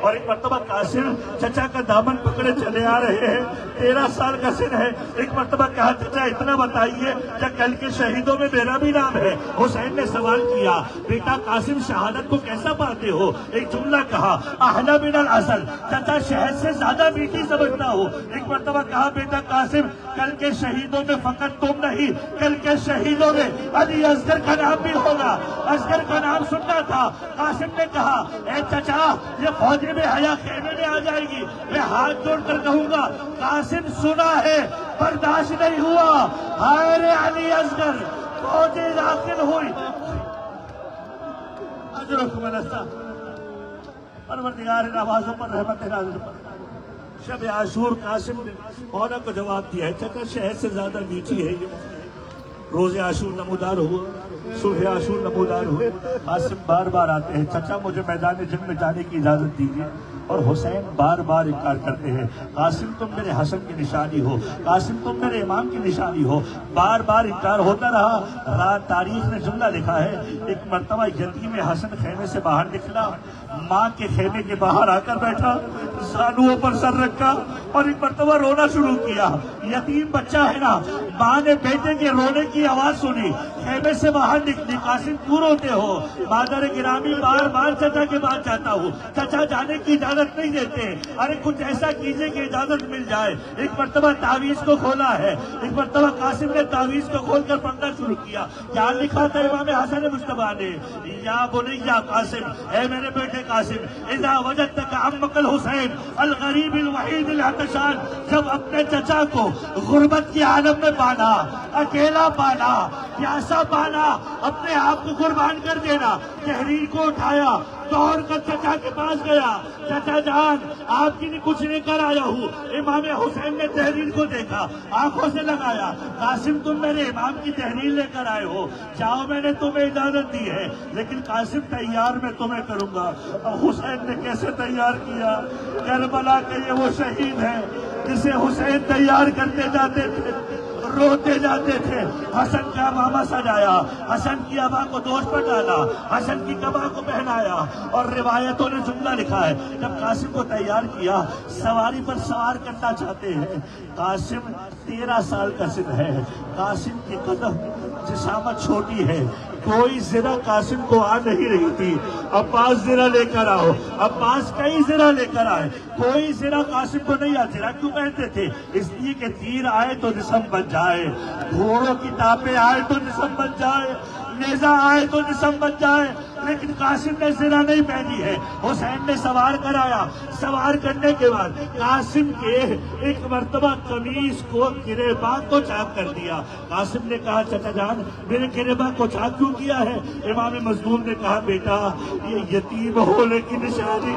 اور ایک مرتبہ قاسم چچا کا دامن پکڑے چلے آ رہے ہیں، 13 سال کا سن ہے۔ ایک مرتبہ کہا چچا اتنا بتائیے کیا کل کے شہیدوں میں میرا بھی نام ہے؟ حسین نے سوال کیا بیٹا قاسم شہادت کو کیسا پاتے ہو؟ ایک جملہ کہا احلی من العسل، چچا شہد سے زیادہ میٹھی سمجھتا ہو۔ ایک مرتبہ کہا بیٹا قاسم کل کے شہیدوں میں فقط تم نہیں، کل کے شہیدوں میں علی اصغر کا نام بھی ہوگا۔ اصغر کا نام سننا تھا۔ قاسم نے کہا اے چچا یہ فوجی میں حیا خیمے میں آ جائے گی، میں ہاتھ جوڑ کر کہوں گا قاسم سنا ہے برداشت نہیں ہوا، ہائے رے علی اصغر فوجی داخل ہوئی۔ اجرکم اللہ، پروردگار نوازوں پر رحمت نازل پر۔ شب عاشور قاسم نے مولا کو جواب دیا ہے چچا شہد سے زیادہ میٹھی ہے یہ۔ روز عاشور نمودار ہوا، صبح عاشور نمودار ہوئے، قاسم بار بار آتے ہیں چچا مجھے میدان جنگ میں جانے کی اجازت دیجیے، اور حسین بار بار انکار کرتے ہیں قاسم تم میرے حسن کی نشانی ہو، قاسم تم میرے امام کی نشانی ہو، بار بار انکار ہوتا رہا۔ تاریخ نے جملہ لکھا ہے ایک مرتبہ یتیم حسن خیمے سے باہر نکلا، ماں کے خیمے کے باہر آ کر بیٹھا، زانوؤں پر سر رکھا اور ایک مرتبہ رونا شروع کیا۔ یتیم بچہ ہے نا، ماں نے بیٹے کے رونے کی آواز سنی، خیمے سے باہر نکلی، قاسم کیوں روتے ہو؟ مادر گرامی بار بار چچا کے پاس جاتا ہوں، چچا جانے کی اجازت نہیں دیتے، ارے کچھ ایسا کیجئے کہ اجازت مل جائے۔ ایک مرتبہ تعویذ کو کھولا ہے، ایک مرتبہ قاسم نے تعویذ کو کھول کر پڑھنا شروع کیا۔ کیا لکھا تھا امام حسن مجتبیٰ نے؟ یا بنیا قاسم، اے میرے بیٹے قاسم، اذا وجدتک عمک الحسین الغریب الوحید العطشان، جب اپنے چچا کو غربت کے عالم میں پانا، اکیلا پانا، پیاسا پانا، اپنے آپ کو قربان کر دینا۔ تحریر کو اٹھایا، دوڑ کر چچا کے پاس گیا، چچا جان آپ کی کچھ لے کر آیا ہوں۔ امام حسین نے تحریر کو دیکھا، آنکھوں سے لگایا، قاسم تم میرے امام کی تحریر لے کر آئے ہو، جاؤ میں نے تمہیں اجازت دی ہے، لیکن قاسم تیار میں تمہیں کروں گا۔ حسین نے کیسے تیار کیا؟ کربلا کے یہ وہ شہید ہے جسے حسین تیار کرتے جاتے تھے، روتے جاتے تھے۔ حسن کا امامہ سجایا، حسن کی ابا کو دوش پر ڈالا، حسن کی کبا کو پہنایا، اور روایتوں نے جملہ لکھا ہے جب قاسم کو تیار کیا، سواری پر سوار کرنا چاہتے ہیں۔ قاسم 13 سال کا سن ہے، قاسم کی قدم جسامت چھوٹی ہے، کوئی زرہ قاسم کو آ نہیں رہی تھی۔ عباس زرہ لے کر آؤ، عباس کئی زرہ لے کر آئے، کوئی زرہ قاسم کو نہیں آ۔ زرہ کیوں کہتے تھے؟ اس لیے کہ تیر آئے تو جسم بن جائے، گھوڑوں کی ٹاپیں آئے تو جسم بن جائے، نیزہ آئے تو جسم بن جائے، لیکن قاسم نے زرہ نہیں پہنی ہے۔ حسین نے سوار کرایا، سوار کرنے کے بعد قاسم کے ایک مرتبہ قمیص کو گریباں کو چاک کر دیا۔ قاسم نے کہا چچا جان میرے گریباں کو چاک کیوں کیا ہے؟ امام مظلوم نے کہا بیٹا یہ یتیم ہونے کی نشانی،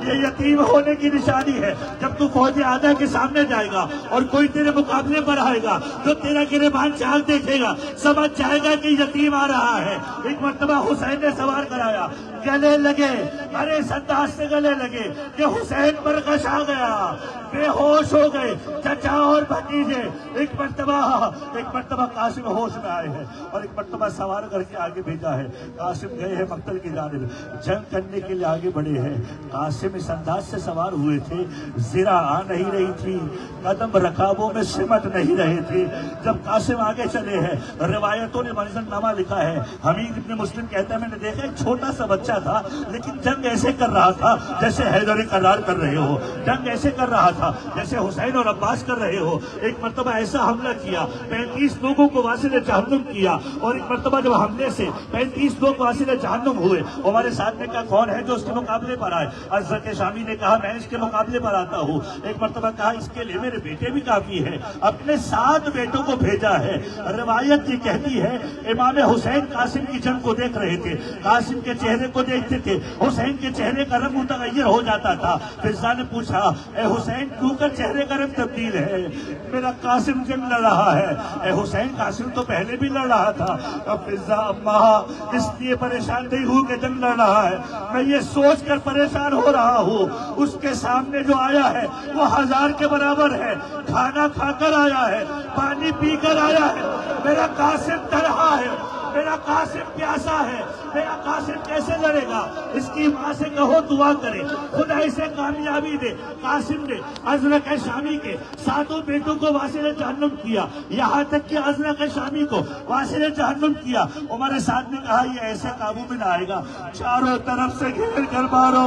یہ یتیم ہونے کی نشانی ہے۔ جب تو فوج اعداء کے سامنے جائے گا اور کوئی تیرے مقابلے پر آئے گا جو تیرا گریبان چاک دیکھے گا سمجھ جائے گا کہ یتیم آ رہا ہے۔ ایک مرتبہ حسین نے سوار کرایا، گلے لگے، ارے انداز سے گلے لگے کہ حسین پر غش آ گیا، بے ہوش ہو گئے چچا اور بھتیجے۔ ایک مرتبہ قاسم ہوش میں آئے ہیں اور ایک مرتبہ سوار کر کے آگے بھیجا ہے۔ قاسم گئے ہیں مقتل کی جانب، جنگ کرنے کے لیے آگے بڑھے ہیں۔ قاسم اس انداز سے سوار ہوئے تھے، زرہ آ نہیں رہی تھی، قدم رکابوں میں سمٹ نہیں رہے تھے۔ جب قاسم آگے چلے ہیں، روایتوں نے منظر نامہ لکھا ہے، حمید ابن مسلم کہتا ہے میں نے دیکھا ایک چھوٹا سا بچہ تھا لیکن جنگ ایسے کر رہا تھا جیسے حیدر کرار کر رہے ہو، جنگ ایسے کر رہا تھا جیسے حسین اور عباس کر رہے ہو۔ ایک مرتبہ ایسا حملہ کیا، 35 لوگوں کو واصل جہنم کیا، اور ایک مرتبہ جب حملے سے 35 لوگ واصل جہنم ہوئے، ہمارے ساتھ نے کہا کون ہے جو اس کے مقابلے پر آئے؟ حضرت شامی نے کہا میں اس کے مقابلے پر آتا ہوں۔ ایک مرتبہ کہا اس کے لیے میرے بیٹے بھی کافی ہیں، اپنے 7 بیٹوں کو بھیجا ہے۔ روایت یہ کہتی ہے امام حسین قاسم کی جنگ کو دیکھ رہے تھے، قاسم کے چہرے کو دیکھتے تھے، حسین کے چہرے کا رنگ متغیر ہو جاتا تھا۔ فضا نے پوچھا اے حسین کیوں کر چہرے کا رنگ تبدیل ہے؟ میرا قاسم جنگ لڑ رہا ہے۔ اے حسین قاسم تو پہلے بھی لڑ رہا تھا۔ اب فضا اماں اس لیے پریشان نہیں ہوں کہ جنگ لڑ رہا ہے، میں یہ سوچ کر پریشان ہو رہا ہوں اس کے سامنے جو آیا ہے وہ 1000 کے برابر ہے، کھانا کھا کر آیا ہے، پانی پی کر آیا ہے، میرا قاسم تنہا ہے، میرا قاسم پیاسا ہے، میرا قاسم کیسے لڑے گا؟ اس کی ماں سے کہو دعا کرے، خدا اسے کامیابی دے۔ قاسم نے ازرق شامی کے 7 بیٹوں کو واصل جہنم کیا، یہاں تک کہ ازرق شامی کو واصل جہنم کیا۔ عمر سعد نے کہا یہ ایسے قابو میں نہ آئے گا، چاروں طرف سے گھیر کر مارو۔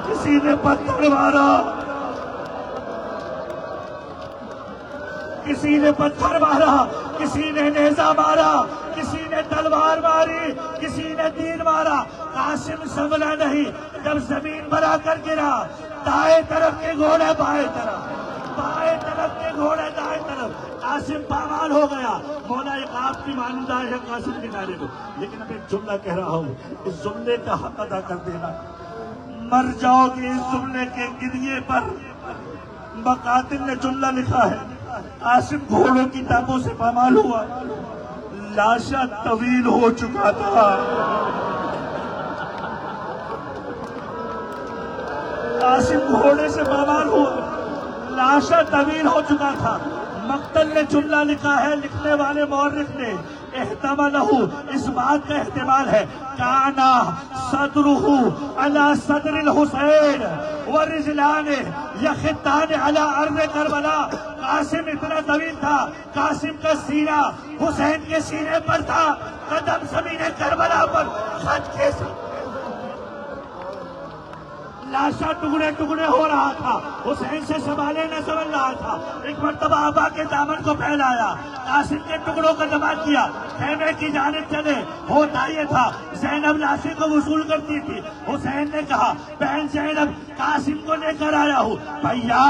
کسی نے پتھر مارا، کسی نے پتھر مارا، کسی نے نیزہ مارا، کسی نے تلوار ماری، کسی نے تیر مارا۔ قاسم سنبھلا نہیں، جب زمین پر آ کر گرا، دائیں طرف کے گھوڑے بائیں طرف، بائیں طرف کے گھوڑے دائیں طرف، قاسم پامال ہو گیا۔ مولا ایک آپ کی مانندہ ہے قاسم کے نعرے میں، لیکن اب ایک جملہ کہہ رہا ہوں، اس جملے کا حق ادا کر دینا۔ مر جاؤ گے اس جملے کے گریے پر۔ مقاتل نے جملہ لکھا ہے، قاسم گھوڑوں کی ٹانگوں سے پامال ہوا، لاشا طویل ہو چکا تھا۔ قاسم گھوڑے سے پامال ہوا، لاشا طویل ہو چکا تھا۔ مقتل نے جملہ لکھا ہے، لکھنے والے مورخ نے، احتمالہ، اس بات کا احتمال ہے، کانا صدرہ علی صدر الحسین ورجلان یخطان علی ارض کربلا۔ قاسم اتنا طویل تھا، قاسم کا سینہ حسین کے سینے پر تھا، قدم زمین کربلا پر خط کے ساتھ، لاشا ٹکڑے ٹکڑے ہو رہا تھا، حسین سے سنبھالے نہ سنبھل رہا تھا۔ ایک مرتبہ آبا کے دامن کو پھیلایا، قاسم کے ٹکڑوں کو جمع کیا، خیمے کی جانب چلے۔ ہوتا یہ تھا، زینب لاشی کو وصول کرتی تھی۔ حسین نے کہا، بہن زینب، قاسم کو لے کر آیا ہوں۔ بھیا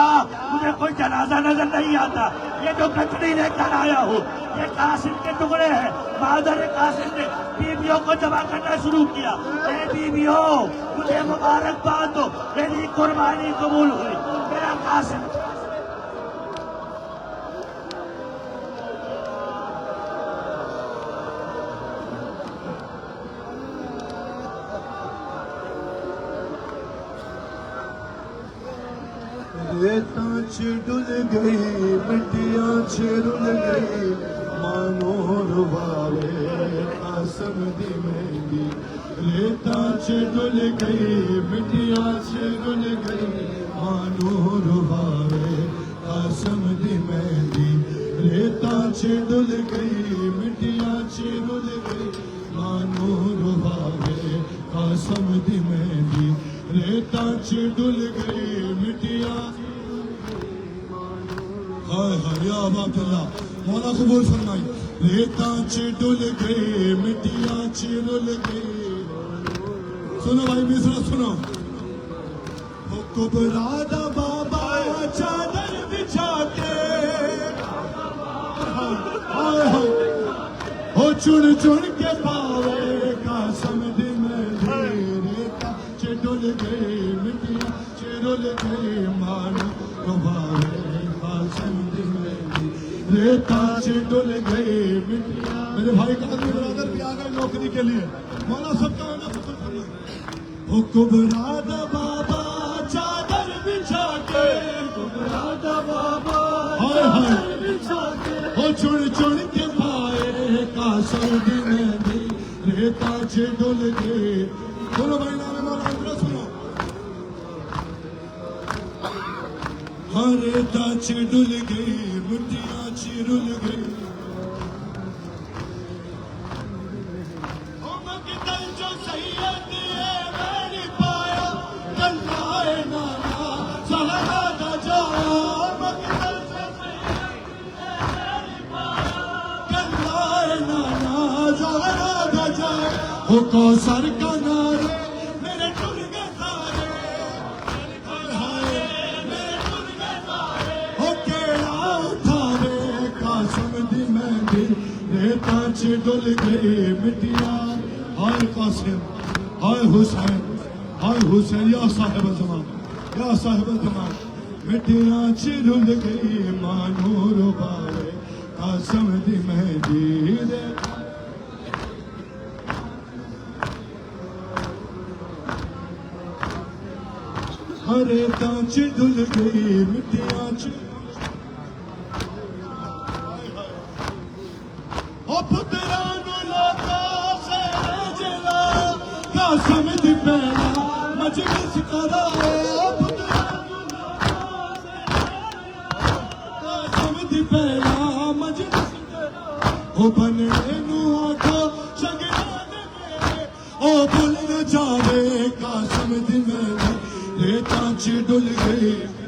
مجھے کوئی جنازہ نظر نہیں آتا، یہ جو کچڑی لے کر آیا ہوں یہ قاسم کے ٹکڑے ہیں۔ مادر قاسم نے بیویوں کو جمع کرنا شروع کیا، اے بیویوں مجھے مبارکباد دو، میری قربانی قبول ہوئی، میرا قاسم۔ ریتاں ڈل گئی، مٹیاں رل گئی، مانو رواوے قاسم دی مہندی۔ ریتاں ڈل گئی، مٹیاں رل گئی، مانو رواوے قاسم دی مہندی۔ ریتاں ڈل گئی، مٹیاں رل گئی، مانو رواوے قاسم دی مہندی۔ ریتاں ڈل گئی، مٹیاں، ہائے ہائے یا باب اللہ، مولا قبول فرمائی۔ ریتاں ڈل گئی، مٹیاں رل گئی۔ سنو بھائی مصرع سنو۔ ہو کبرا دا بابا چادر بچھا کے، ہائے ہائے، ہو چن چن کے پاوے قاسم دی مہندی۔ ریتاں ڈل گئی، مٹیاں رل گئی، مانو رواوے قاسم دی مہندی۔ ریتاں ڈل گئی، مٹیاں۔ میرے بھائی قادری برادر بھی آ گئے نوکری کے لیے، مولا سب کا ہونا قبول فرمائے۔ ہو کبرا دا بابا چادر بچھا کے، کبرا دا بابا چادر بچھا کے، ہو چن چن کے پائے قاسم دی مہندی۔ ریتاں ڈل گئی، سنو بھائی نام مولا ادھر سنو۔ ہاں ریتاں ڈل گئی، مٹیاں رل گئی، مقتل جو سید میں نہیں پایا، کلائے نانا زہرا دا جایا۔ مقتل جو سید میں نہیں پایا، کلائے نانا زہرا دا جایا۔ ہو کوثر کا نعرے میرے ٹر گئے تارے، میرے ٹر گئے تارے، ہو کیڑا اٹھاوے قاسم دی مہندی۔ ریتاں ڈل گئی، مٹیاں، ہائے قاسم، ہائے حسین، ہائے حسین، یا صاحب الزمان، یا صاحب الزمان۔ مٹیاں رل گئی، مانو رواوے قاسم دی مہندی۔ ریتاں ڈل گئی، مٹیاں او پترانو لوکا مجلس کرائے قاسم دی پہلا مجلس او بننے نو آکھو شگردان میرے او بھول نہ جاوے قاسم دی میرے ریتاں چ ڈل گئے